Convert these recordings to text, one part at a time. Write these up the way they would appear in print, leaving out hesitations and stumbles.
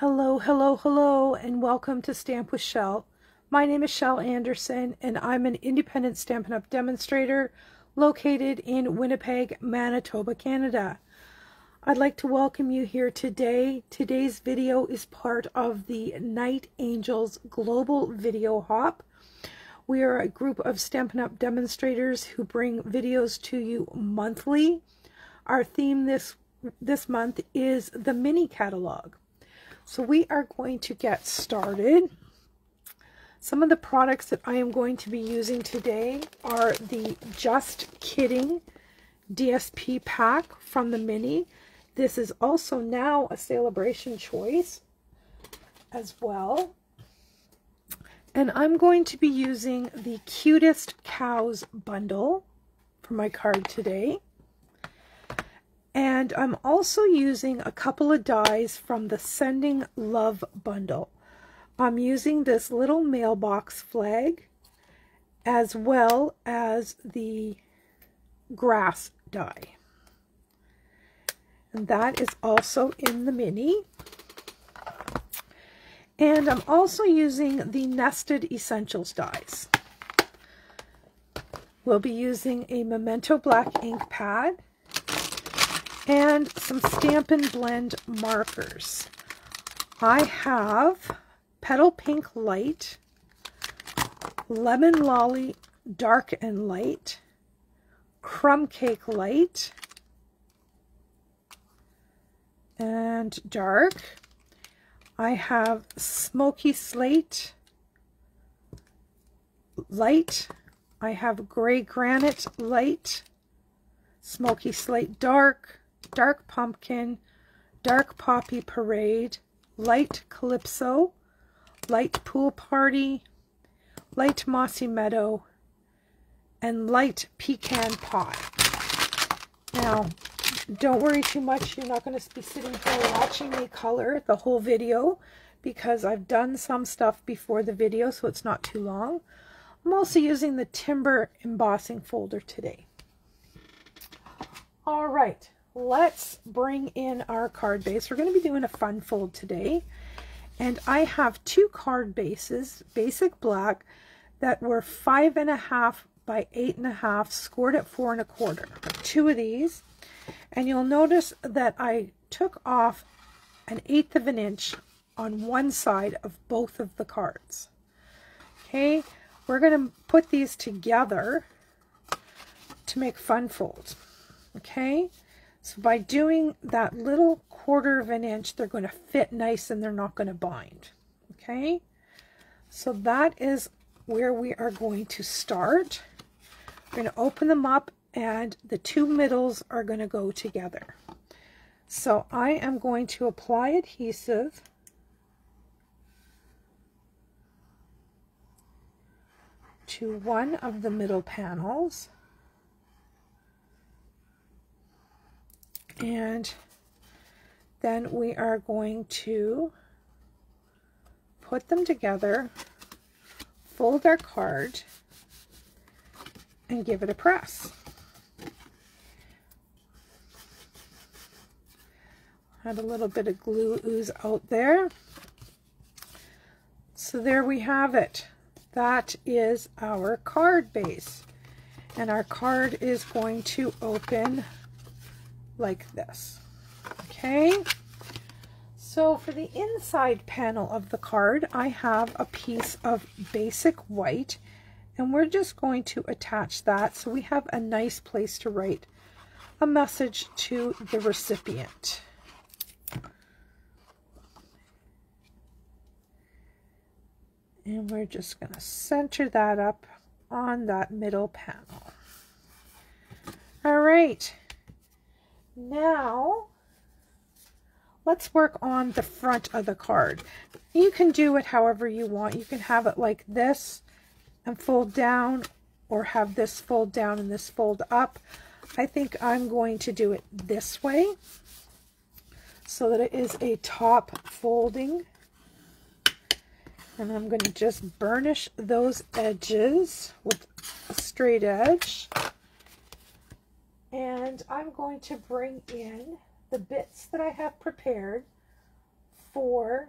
Hello, hello, hello, and welcome to Stamp with Shel. My name is Shel Anderson, and I'm an independent Stampin' Up! Demonstrator located in Winnipeg, Manitoba, Canada. I'd like to welcome you here today. Today's video is part of the Night Angels Global Video Hop. We are a group of Stampin' Up! Demonstrators who bring videos to you monthly. Our theme this month is the mini catalog. So we are going to get started. Some of the products that I am going to be using today are the Just Kidding DSP pack from the mini. This is also now a celebration choice as well. And I'm going to be using the Cutest Cows bundle for my card today. And I'm also using a couple of dies from the Sending Love bundle. I'm using this little mailbox flag as well as the grass die. And that is also in the mini. And I'm also using the Nested Essentials dies. We'll be using a Memento Black ink pad and some Stampin' Blend markers. I have Petal Pink Light, Lemon Lolly Dark and Light, Crumb Cake Light, and Dark. I have Smoky Slate Light. I have Gray Granite Light, Smoky Slate Dark, Dark Pumpkin, Dark Poppy Parade, Light Calypso, Light Pool Party, Light Mossy Meadow, and Light Pecan Pie. Now, don't worry too much. You're not going to be sitting here watching me color the whole video because I've done some stuff before the video, so it's not too long. I'm also using the Timber embossing folder today. All right. Let's bring in our card base. We're going to be doing a fun fold today. And I have two card bases, basic black, that were 5.5 by 8.5, scored at 4 1/4. Two of these. And you'll notice that I took off 1/8 of an inch on one side of both of the cards. Okay, we're going to put these together to make fun folds. Okay. So by doing that little 1/4 of an inch, they're going to fit nice and they're not going to bind. Okay, so that is where we are going to start. We're going to open them up and the two middles are going to go together. So I am going to apply adhesive to one of the middle panels. And then we are going to put them together, fold our card, and give it a press. Had a little bit of glue ooze out there. So there we have it. That is our card base. And our card is going to open like this. Okay, so for the inside panel of the card, I have a piece of basic white, and we're just going to attach that so we have a nice place to write a message to the recipient. And we're just going to center that up on that middle panel. All right. Now, let's work on the front of the card. You can do it however you want. You can have it like this and fold down, or have this fold down and this fold up. I think I'm going to do it this way so that it is a top folding. And I'm going to just burnish those edges with a straight edge. And I'm going to bring in the bits that I have prepared for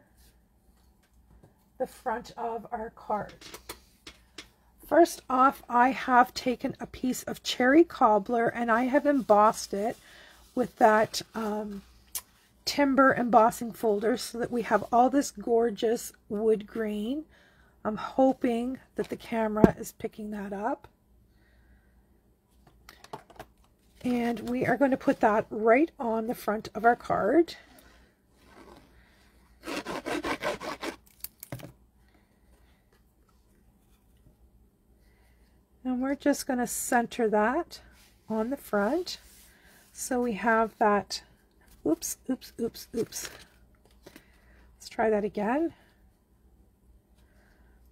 the front of our card. First off, I have taken a piece of cherry cobbler and I have embossed it with that timber embossing folder so that we have all this gorgeous wood grain. I'm hoping that the camera is picking that up. And we are going to put that right on the front of our card. And we're just going to center that on the front. So we have that, oops. Let's try that again.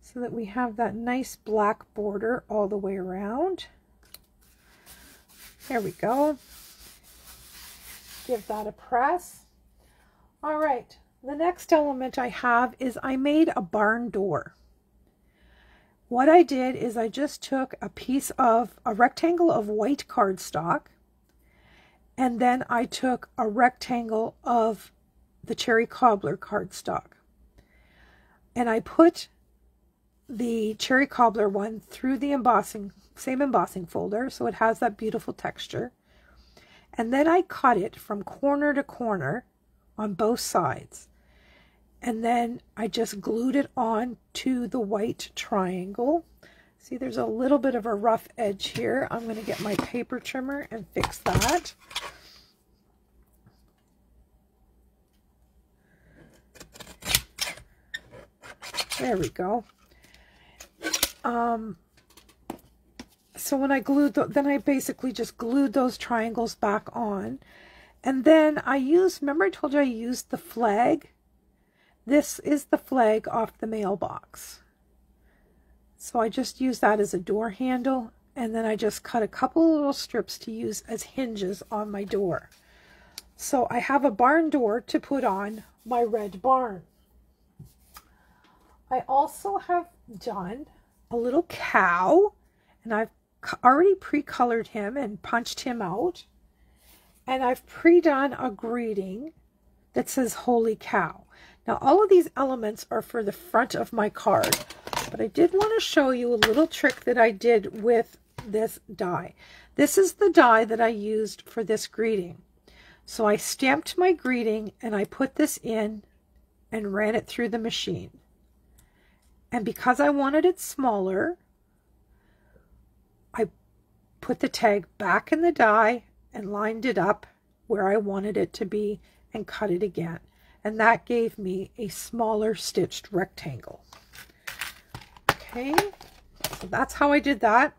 So that we have that nice black border all the way around. There we go. Give that a press. All right, the next element I have is I made a barn door. What I did is I just took a rectangle of white cardstock, and then I took a rectangle of the cherry cobbler cardstock, and I put the cherry cobbler one through the same embossing folder, so it has that beautiful texture. And then I cut it from corner to corner on both sides. And then I just glued it on to the white triangle. See, there's a little bit of a rough edge here. I'm going to get my paper trimmer and fix that. There we go. So when I glued, then I basically just glued those triangles back on. And then I used, remember I told you I used the flag? This is the flag off the mailbox. So I just used that as a door handle, and then I just cut a couple little strips to use as hinges on my door. So I have a barn door to put on my red barn. I also have done a little cow, and I've already pre-colored him and punched him out. And I've pre-done a greeting that says Holy Cow. Now all of these elements are for the front of my card, but I did want to show you a little trick that I did with this die. This is the die that I used for this greeting. So I stamped my greeting and I put this in and ran it through the machine. And because I wanted it smaller, I put the tag back in the die and lined it up where I wanted it to be and cut it again. And that gave me a smaller stitched rectangle. Okay, so that's how I did that.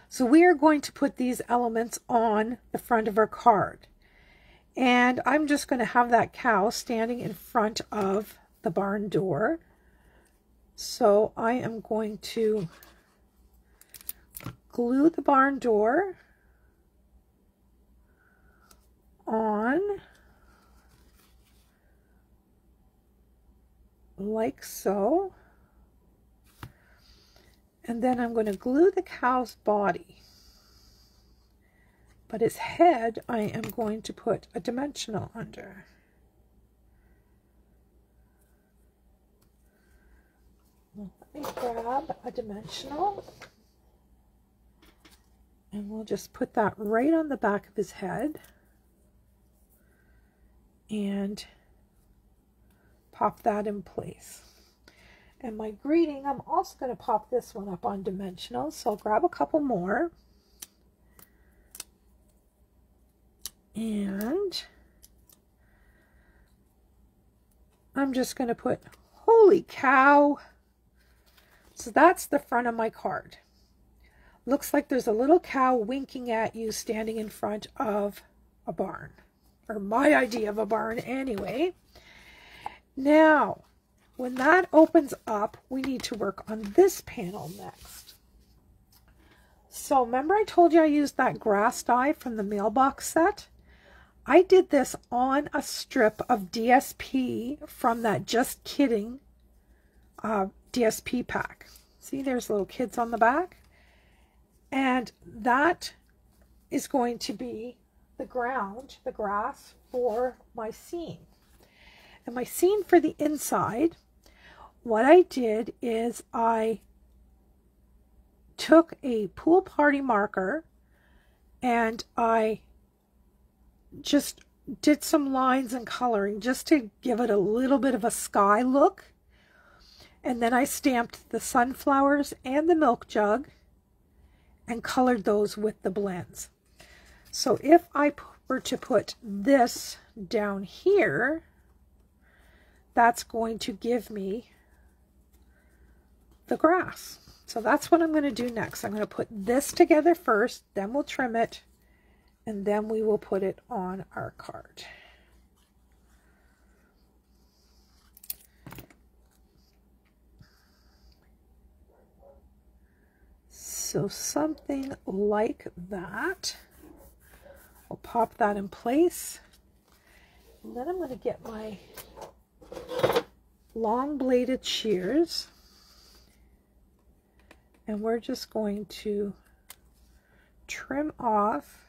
So we are going to put these elements on the front of our card. And I'm just going to have that cow standing in front of the barn door. So I am going to glue the barn door on like so. And then I'm going to glue the cow's body. But its head I am going to put a dimensional under. Let me grab a dimensional. And we'll just put that right on the back of his head. And pop that in place. And my greeting, I'm also going to pop this one up on dimensional. So I'll grab a couple more. And I'm just going to put Holy Cow. So that's the front of my card. Looks like there's a little cow winking at you standing in front of a barn. Or my idea of a barn anyway. Now, when that opens up, we need to work on this panel next. So remember I told you I used that grass die from the mailbox set? I did this on a strip of DSP from that Just Kidding DSP pack. See, there's little kids on the back. And that is going to be the ground, the grass for my scene. And my scene for the inside, what I did is I took a pool party marker and I just did some lines and coloring just to give it a little bit of a sky look. And then I stamped the sunflowers and the milk jug and colored those with the blends. So if I were to put this down here, that's going to give me the grass. So that's what I'm going to do next. I'm going to put this together first, then we'll trim it, and then we will put it on our card. So something like that. I'll pop that in place. And then I'm going to get my long bladed shears. And we're just going to trim off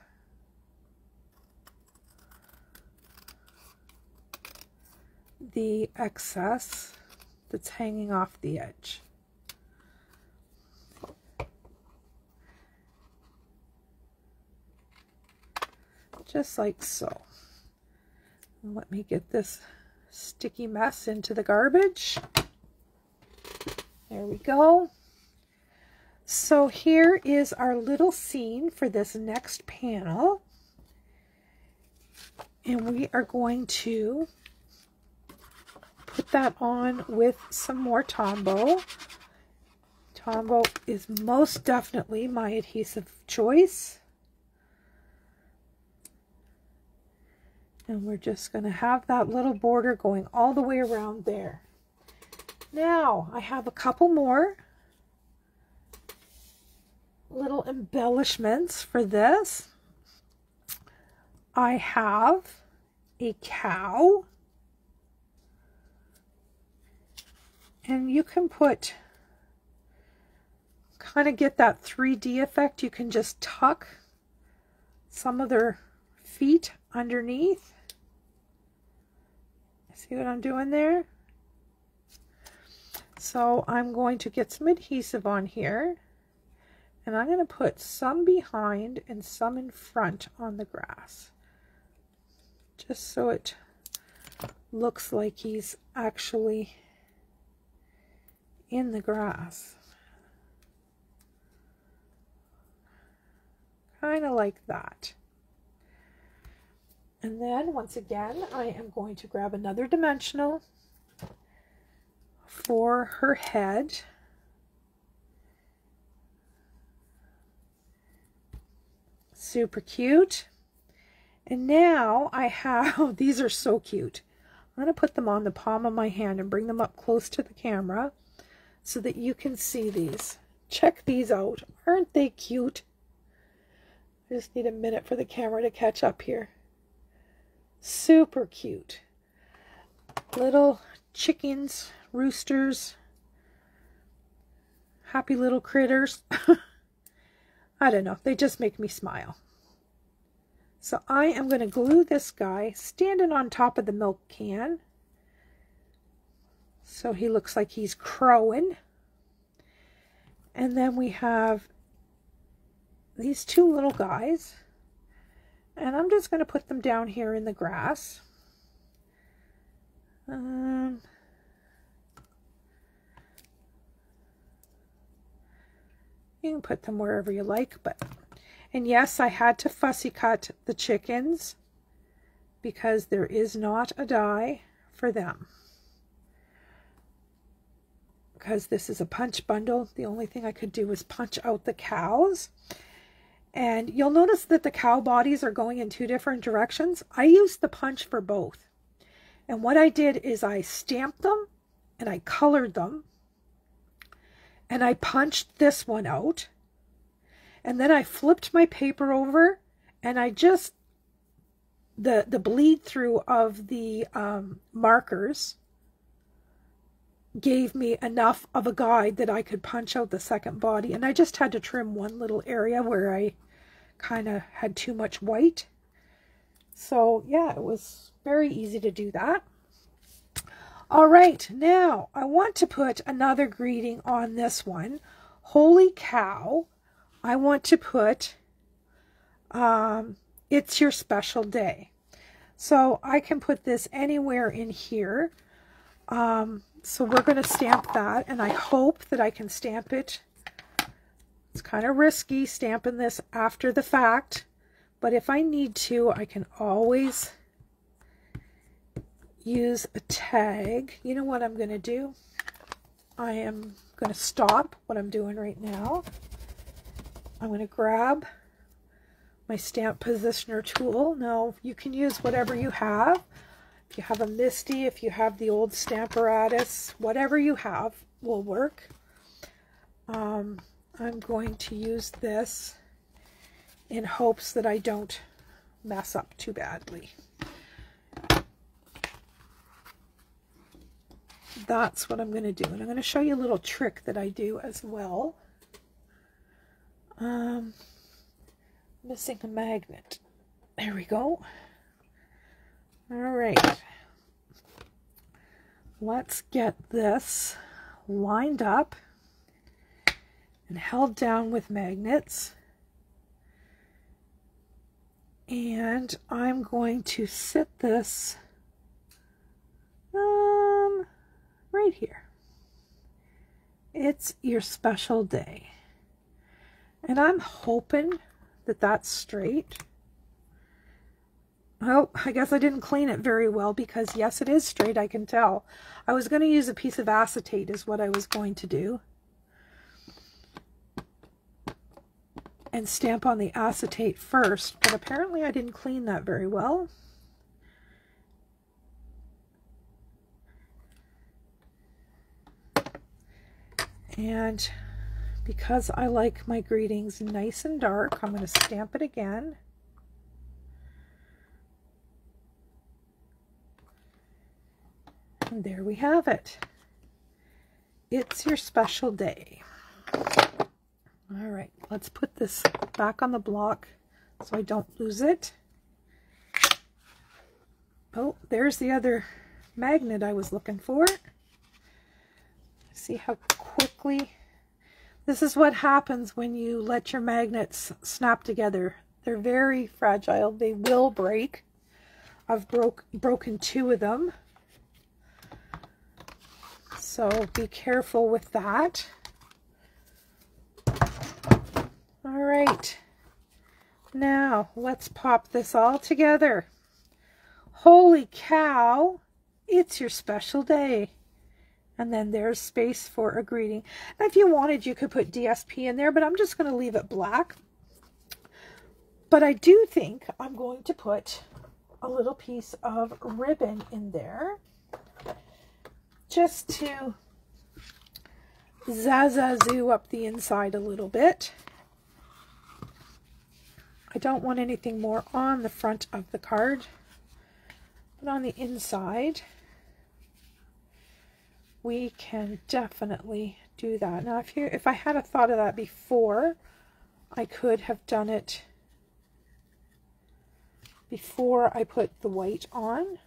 the excess that's hanging off the edge. Just like so. And let me get this sticky mess into the garbage. There we go. So here is our little scene for this next panel. And we are going to put that on with some more Tombow. Tombow is most definitely my adhesive choice. And we're just going to have that little border going all the way around there. Now, I have a couple more little embellishments for this. I have a cow. And you can put, kind of get that 3D effect. You can just tuck some of their feet underneath. See what I'm doing there? So I'm going to get some adhesive on here, and I'm going to put some behind and some in front on the grass, just so it looks like he's actually in the grass. Kind of like that. And then, once again, I am going to grab another dimensional for her head. Super cute. And now I have, these are so cute. I'm going to put them on the palm of my hand and bring them up close to the camera so that you can see these. Check these out. Aren't they cute? I just need a minute for the camera to catch up here. Super cute. Little chickens, roosters, happy little critters. I don't know. They just make me smile. So I am going to glue this guy standing on top of the milk can. So he looks like he's crowing. And then we have these two little guys. And I'm just going to put them down here in the grass. You can put them wherever you like, and yes, I had to fussy cut the chickens because there is not a die for them. Because this is a punch bundle, the only thing I could do was punch out the cows. And you'll notice that the cow bodies are going in two different directions. I used the punch for both. And what I did is I stamped them and I colored them. And I punched this one out. And then I flipped my paper over and I just, the bleed through of the markers gave me enough of a guide that I could punch out the second body. And I just had to trim one little area where I kind of had too much white. So yeah, it was very easy to do that. All right, now I want to put another greeting on this one. Holy cow. I want to put, it's your special day. So I can put this anywhere in here. So we're going to stamp that, and I hope that I can stamp it. It's kind of risky stamping this after the fact, but if I need to, I can always use a tag. You know what I'm going to do? I am going to stop what I'm doing right now. I'm going to grab my stamp positioner tool. Now, you can use whatever you have. If you have a Misty, if you have the old Stamparatus, whatever you have will work. I'm going to use this in hopes that I don't mess up too badly. That's what I'm going to do. And I'm going to show you a little trick that I do as well. Missing a magnet. There we go. All right. Let's get this lined up and held down with magnets. And I'm going to sit this right here. It's your special day. And I'm hoping that that's straight. Oh, I guess I didn't clean it very well because yes, it is straight, I can tell. I was going to use a piece of acetate is what I was going to do. And stamp on the acetate first, but apparently I didn't clean that very well. And because I like my greetings nice and dark, I'm going to stamp it again. And there we have it. It's your special day. All right, let's put this back on the block so I don't lose it. Oh, there's the other magnet I was looking for. See how quickly. This is what happens when you let your magnets snap together. They're very fragile. They will break. I've broken 2 of them. So be careful with that. All right. Now let's pop this all together. Holy cow, it's your special day. And then there's space for a greeting. Now, if you wanted, you could put DSP in there, but I'm just going to leave it black. But I do think I'm going to put a little piece of ribbon in there just to zazazoo up the inside a little bit. I don't want anything more on the front of the card, but on the inside, we can definitely do that. Now, if I had a thought of that before, I could have done it before I put the white on.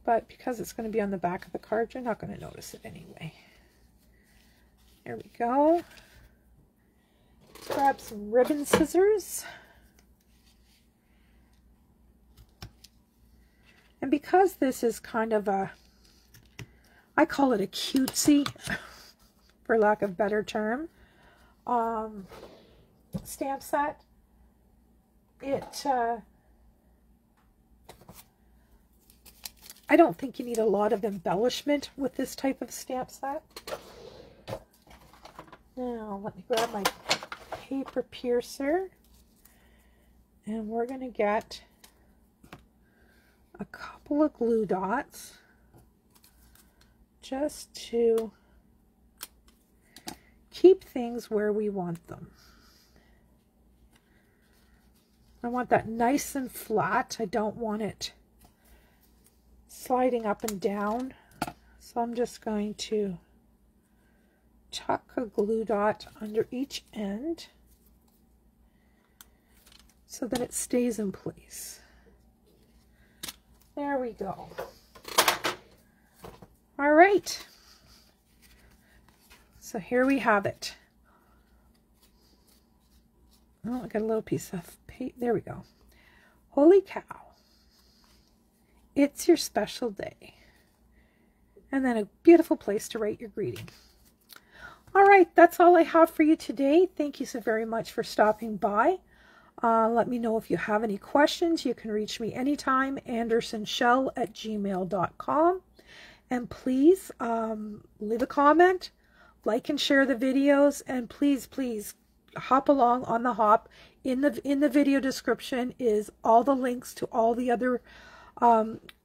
But because it's going to be on the back of the card, you're not going to notice it anyway. There we go. Let's grab some ribbon scissors. And because this is kind of a, I call it a cutesy, for lack of a better term, stamp set, I don't think you need a lot of embellishment with this type of stamp set. Now, let me grab my paper piercer, and we're going to get a couple of glue dots just to keep things where we want them. I want that nice and flat. I don't want it sliding up and down. So I'm just going to tuck a glue dot under each end so that it stays in place. There we go. All right. So here we have it. Oh, I got a little piece of paper. There we go. Holy cow. It's your special day. And then a beautiful place to write your greeting. All right, that's all I have for you today. Thank you so very much for stopping by. Let me know if you have any questions. You can reach me anytime, andersonshell@gmail.com. And please leave a comment, like and share the videos, and please, please hop along on the hop. In the video description is all the links to all the other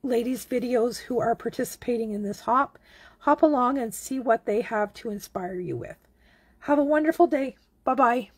ladies' videos who are participating in this hop. Hop along and see what they have to inspire you with. Have a wonderful day. Bye-bye.